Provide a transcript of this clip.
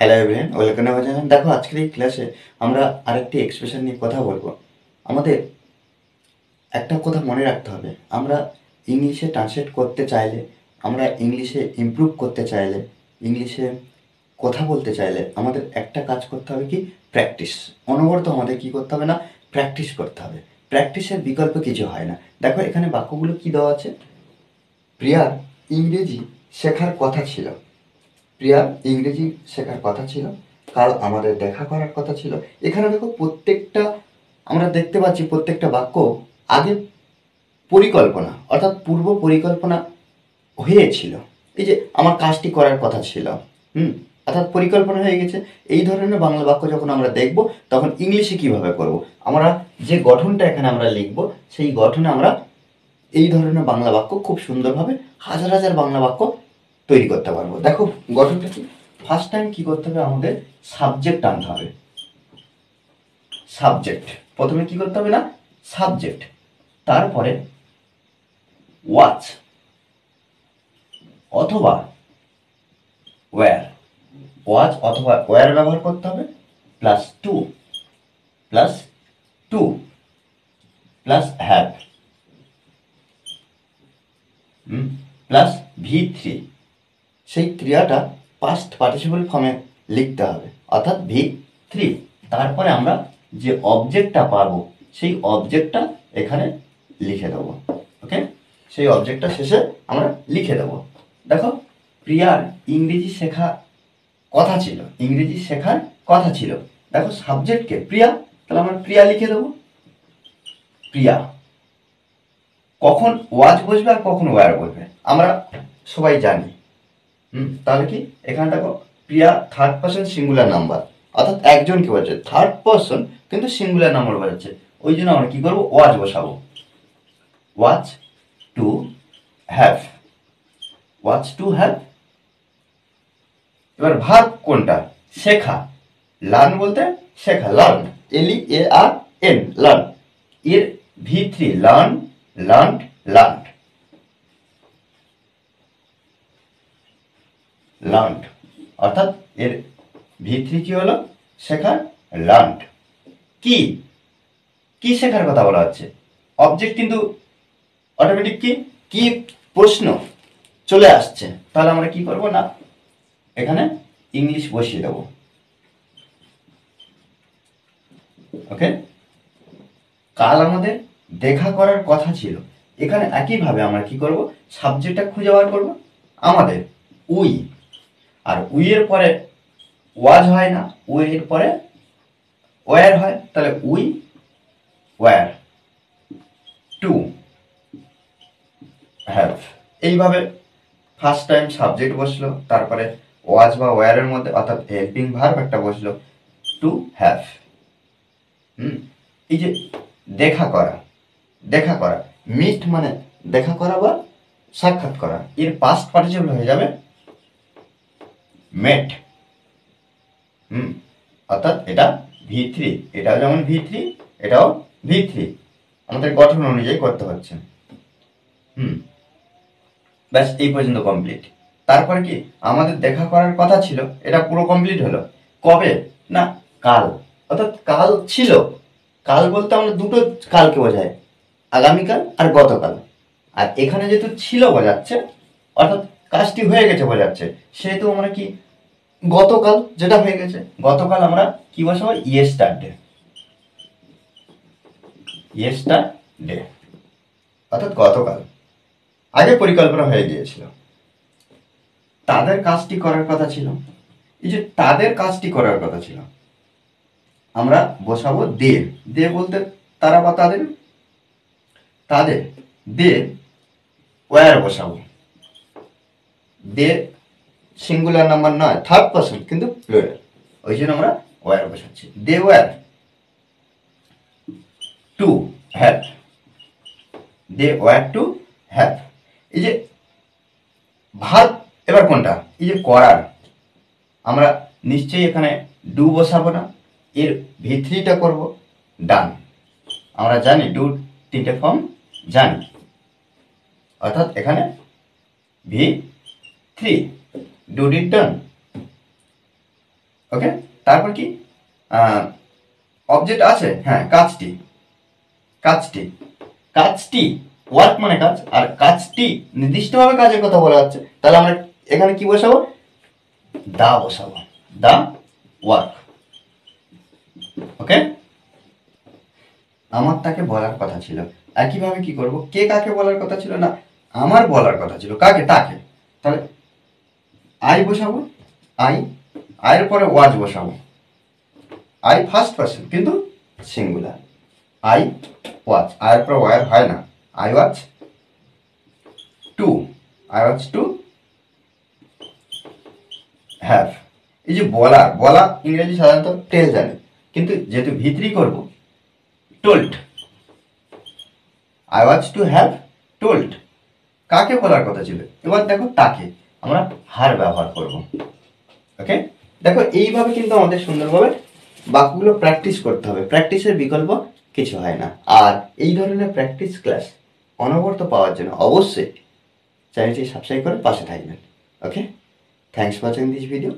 Hello everyone, welcome to my channel. দেখো, আজকের এই ক্লাসে আমরা আরেকটি এক্সপ্রেশন নিয়ে কথা বলবো। আমাদের একটা কথা মনে রাখতে হবে, আমরা ইংলিশে ট্রান্সলেট করতে চাইলে, আমরা ইংলিশে ইমপ্রুভ করতে চাইলে, ইংলিশে কথা বলতে চাইলে আমাদের একটা কাজ করতে হবে, কি? প্র্যাকটিস। অনবরত আমাদের কি করতে হবে না, প্র্যাকটিস করতে হবে। প্র্যাকটিসের বিকল্প কিছু হয় না। দেখো এখানে বাক্যগুলো কি দেওয়া আছে। প্রিয়ার ইংরেজি শেখার কথা ছিল। প্রিয়ার ইংরেজি শেখার কথা ছিল। কাল আমাদের দেখা করার কথা ছিল। এখানে দেখো প্রত্যেকটা আমরা দেখতে পাচ্ছি, প্রত্যেকটা বাক্য আগে পরিকল্পনা অর্থাৎ পূর্ব পরিকল্পনা হয়েছিল। এই যে আমার কাজটি করার কথা ছিল, অর্থাৎ পরিকল্পনা হয়ে গেছে। এই ধরনের বাংলা বাক্য যখন আমরা দেখব, তখন ইংলিশে কিভাবে করব, আমরা যে গঠনটা এখানে আমরা লিখব, সেই গঠনে আমরা এই ধরনের বাংলা বাক্য খুব সুন্দরভাবে হাজার হাজার বাংলা বাক্য তৈরি করতে পারবো। দেখো গঠনটা কি। ফার্স্ট টাইম কি করতে হবে, আমাদের সাবজেক্ট আনতে হবে। সাবজেক্ট প্রথমে কি করতে হবে না, সাবজেক্ট। তারপরে ওয়াচ অথবা ওয়্যার, ওয়াচ অথবা ওয়্যার ব্যবহার করতে হবে। Plus to plus have plus V3। সেই ক্রিয়াটা পাস্ট পার্টিসিপল ফর্মে লিখতে হবে, অর্থাৎ V3। তারপরে আমরা যে অবজেক্টটা পাবো, সেই অবজেক্টটা এখানে লিখে দেবো। ওকে, সেই অবজেক্টটা শেষে আমরা লিখে দেবো। দেখো, প্রিয়ার ইংরেজি শেখার কথা ছিল, ইংরেজি শেখার কথা ছিল। দেখো সাবজেক্টকে প্রিয়া, তাহলে আমরা প্রিয়া লিখে দেবো। প্রিয়া। কখন ওয়াজ বসবে আর কখন ওয়্যার বসবে আমরা সবাই জানি। তাহলে কি এখানে দেখো, প্রিয়া থার্ড পার্সন সিঙ্গুলার নাম্বার, অর্থাৎ একজনকে বোঝাচ্ছে। থার্ড পার্সন কিন্তু সিঙ্গুলার নাম্বার বোঝাচ্ছে, ওই জন্য আমরা কি করবো, ওয়াজ বসাবো। Watch to have, watch to have. এবার ভার্ব কোনটা, শেখা। লার্ন বলতে শেখা, লার্ন, LEARN, লার্ন। এর V3 learn, learned, learned, learned, অর্থাৎ এর V3 কি হলো, শেখার, লার্নড। কি কি শেখার কথা বলা হচ্ছে, অবজেক্ট কিন্তু অটোমেটিক কি কি প্রশ্ন চলে আসছে। তাহলে আমরা কি করব না, এখানে ইংলিশ বসিয়ে দেব। ওকে, কাল আমাদের দেখা করার কথা ছিল। এখানে একইভাবে আমরা কি করব, সাবজেক্টটা খুঁজে বার করব, আমাদের উই। আর উই এর পরে ওয়াজ হয় না, উই এর পরে ওয়্যার হয়। তাহলে উই ওয়্যার টু হ্যাভ। এইভাবে ফার্স্ট টাইম সাবজেক্ট বসলো, তারপরে ওয়াজ বা ওয়্যারের মধ্যে অর্থাৎ হেল্পিং ভার্ব একটা বসলো, টু হ্যাভ। এই যে দেখা করা, দেখা করা, মিট মানে দেখা করা বা সাক্ষাৎ করা, এর পাস্ট পার্টিসিপল হয়ে যাবে মেট। অর্থাৎ এটা V3, এটাও যেমন V3, এটাও V3, আমাদের গঠন অনুযায়ী করতে হচ্ছে। ব্যাস এই পর্যন্ত কমপ্লিট। তারপরে কি আমাদের দেখা করার কথা ছিল, এটা পুরো কমপ্লিট হলো। কবে না, কাল, অর্থাৎ কাল ছিল। কাল বলতে আমরা দুটো কালকে বোঝায়, আগামীকাল আর গতকাল। আর এখানে যেহেতু ছিল বোঝাচ্ছে, অর্থাৎ কাজটি হয়ে গেছে বোঝাচ্ছে, সেহেতু আমরা কি গতকাল যেটা হয়ে গেছে, গতকাল আমরা কি বসাবো, ইয়েস্টারডে, ইয়েস্টারডে, অর্থাৎ গতকাল। আগে পরিকল্পনা হয়ে গিয়েছিল। তাদের কাজটি করার কথা ছিল, এই যে তাদের কাজটি করার কথা ছিল, আমরা বসাবো দে। দে বলতে তারা বা তাদের, তাদের দে ওয়্যার বসাবো। দে সিঙ্গুলার নাম্বার নয়, থার্ড পার্সন কিন্তু প্লুরাল, ওই জন্য আমরা ওয়্যার বসাচ্ছি। They were to have, they were to have. এই যে ভার্ব এবার কোনটা, এই যে করার, আমরা নিশ্চয়ই এখানে ডু বসাবো না, এর V3টা করব ডান। আমরা জানি ডু তিনটে ফর্ম জানি, অর্থাৎ এখানে V3 ডু ডিড ডান। ওকে, তারপর কি অবজেক্ট আছে, হ্যাঁ কাজটি, কাজটি, কাজটি, ওয়ার্ক মানে কাজ, আর কাজটি নির্দিষ্টভাবে কাজের কথা বলা হচ্ছে, তাহলে আমরা এখানে কি বসাবো, দা বসাবো, দা ওয়ার্ক। ওকে, আমার তাকে বলার কথা ছিল, একইভাবে কি করব, কে কাকে বলার কথা ছিল না, আমার বলার কথা ছিল কাকে, তাকে, তাহলে আই বসাবো, আই, আয়ের পরে ওয়াজ বসাবো, আই ফার্স্ট পার্সন কিন্তু সিঙ্গুলার, আই ওয়াচ, আয়ের পরে ওয়ার হয় না, I was to, I was to have. এই যে বলা, বলা ইংরেজি সাধারণত টেল জানে, কিন্তু যেহেতু ভিতরি করব, told, I was to have told, কাকে বলার কথা ছিল, এবার দেখো তাকে আমরা হার ব্যবহার করব। ওকে, দেখো এইভাবে কিন্তু আমাদের সুন্দরভাবে বাক্যগুলো প্র্যাকটিস করতে হবে, প্র্যাকটিসের বিকল্প কিছু হয় না। আর এই ধরনের প্র্যাকটিস ক্লাস অনবরত পাওয়ার জন্য অবশ্যই চ্যানেলটি সাবস্ক্রাইব করে পাশে থাকবেন। Okay, thanks for watching this video.